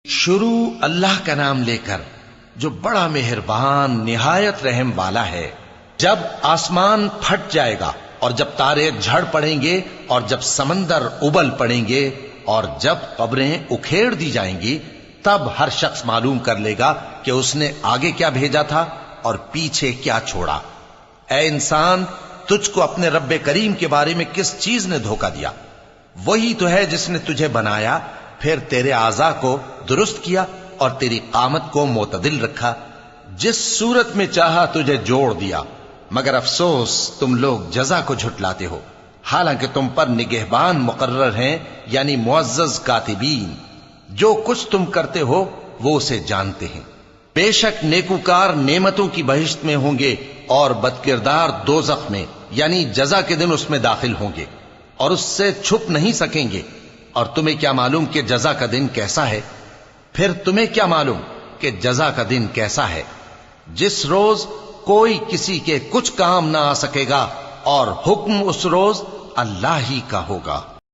شروع اللہ کا نام لے کر جو بڑا مہربان نہایت رحم والا ہے۔ جب آسمان پھٹ جائے گا اور جب تارے جھڑ پڑیں گے اور جب سمندر ابل پڑیں گے اور جب قبریں اکھیڑ دی جائیں گی، تب ہر شخص معلوم کر لے گا کہ اس نے آگے کیا بھیجا تھا اور پیچھے کیا چھوڑا۔ اے انسان، تجھ کو اپنے رب کریم کے بارے میں کس چیز نے دھوکہ دیا؟ وہی تو ہے جس نے تجھے بنایا، پھر تیرے اعضاء کو درست کیا اور تیری قامت کو معتدل رکھا، جس صورت میں چاہا تجھے جوڑ دیا، مگر افسوس تم لوگ جزا کو جھٹلاتے ہو، حالانکہ تم پر نگہبان مقرر ہیں، یعنی معزز کاتبین۔ جو کچھ تم کرتے ہو وہ اسے جانتے ہیں۔ بے شک نیکوکار نعمتوں کی بہشت میں ہوں گے اور بدکردار دوزخ میں، یعنی جزا کے دن اس میں داخل ہوں گے اور اس سے چھپ نہیں سکیں گے۔ اور تمہیں کیا معلوم کہ جزا کا دن کیسا ہے؟ پھر تمہیں کیا معلوم کہ جزا کا دن کیسا ہے؟ جس روز کوئی کسی کے کچھ کام نہ آ سکے گا اور حکم اس روز اللہ ہی کا ہوگا۔